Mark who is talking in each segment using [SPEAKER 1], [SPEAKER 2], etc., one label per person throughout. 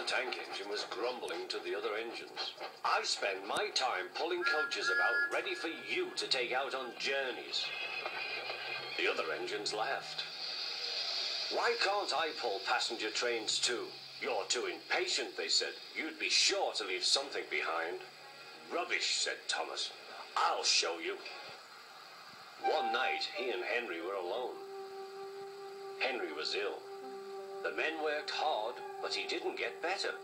[SPEAKER 1] tank engine was grumbling to the other engines. I spend my time pulling coaches about ready for you to take out on journeys. The other engines laughed. Why can't I pull passenger trains too? You're too impatient, they said. You'd be sure to leave something behind. Rubbish, said Thomas. I'll show you. One night, he and Henry were alone. Henry was ill. The men worked hard, but he didn't get better.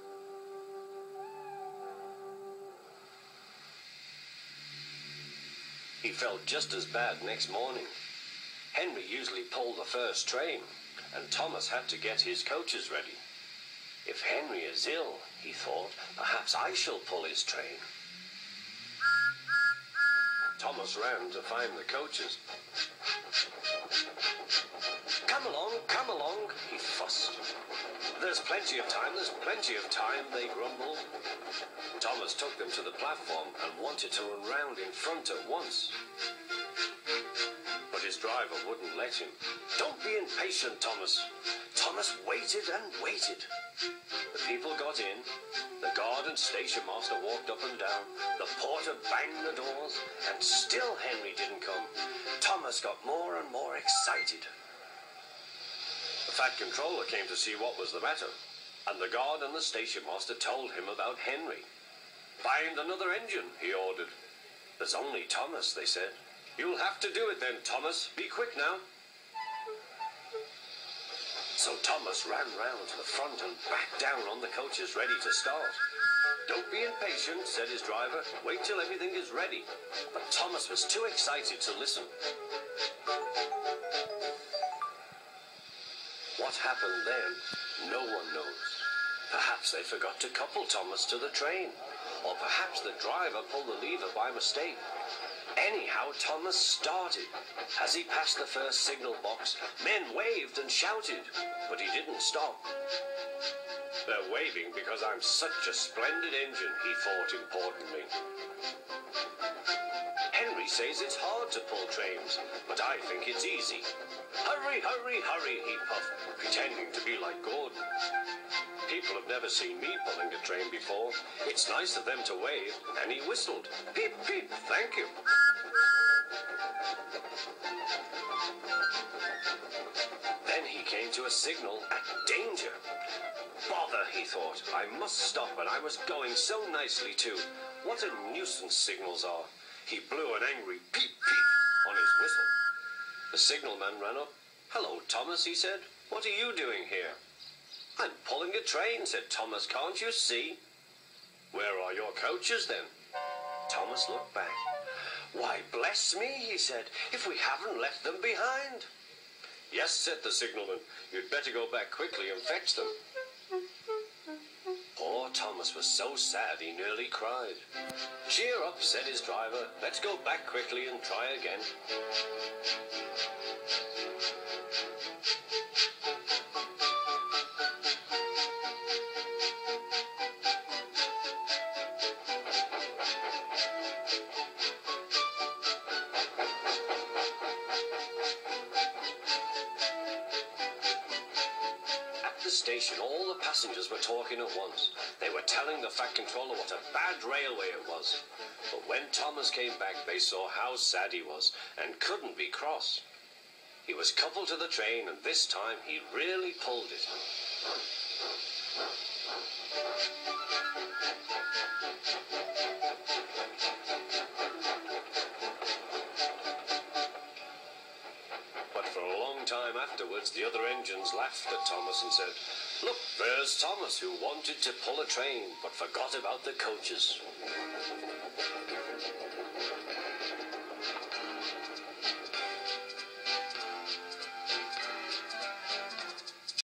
[SPEAKER 1] He felt just as bad next morning. Henry usually pulled the first train, and Thomas had to get his coaches ready. If Henry is ill, he thought, perhaps I shall pull his train. Thomas ran to find the coaches. Come along, he fussed. There's plenty of time, they grumbled. Thomas took them to the platform and wanted to run round in front at once. But his driver wouldn't let him. Don't be impatient, Thomas. Thomas waited and waited. The people got in. The guard and station master walked up and down. The porter banged the doors, and still Henry didn't come. Thomas got more and more excited. The Fat Controller came to see what was the matter, and the guard and the station master told him about Henry. Find another engine, he ordered. There's only Thomas, they said. You'll have to do it then, Thomas. Be quick now. So Thomas ran round to the front and back down on the coaches ready to start. Don't be impatient, said his driver. Wait till everything is ready. But Thomas was too excited to listen. What happened then, no one knows. Perhaps they forgot to couple Thomas to the train, or perhaps the driver pulled the lever by mistake. Anyhow, Thomas started. As he passed the first signal box, men waved and shouted, but he didn't stop. They're waving because I'm such a splendid engine, he thought importantly. Henry says it's hard to pull trains, but I think it's easy. Hurry, hurry, hurry, he puffed, pretending to be like Gordon. People have never seen me pulling a train before. It's nice of them to wave, and he whistled. Peep, peep, thank you. Then he came to a signal at danger. Bother, he thought. I must stop, and I was going so nicely too. What a nuisance signals are. He blew an angry peep, peep on his whistle. The signalman ran up. Hello, Thomas, he said. What are you doing here? I'm pulling a train, said Thomas. Can't you see? Where are your coaches, then? Thomas looked back. Why, bless me, he said, if we haven't left them behind. Yes, said the signalman. You'd better go back quickly and fetch them. Poor Thomas was so sad he nearly cried. Cheer up, said his driver. Let's go back quickly and try again. Station, all the passengers were talking at once. They were telling the Fat Controller what a bad railway it was. But when Thomas came back, they saw how sad he was and couldn't be cross. He was coupled to the train, and this time he really pulled it. Time afterwards, the other engines laughed at Thomas and said, Look, there's Thomas, who wanted to pull a train but forgot about the coaches.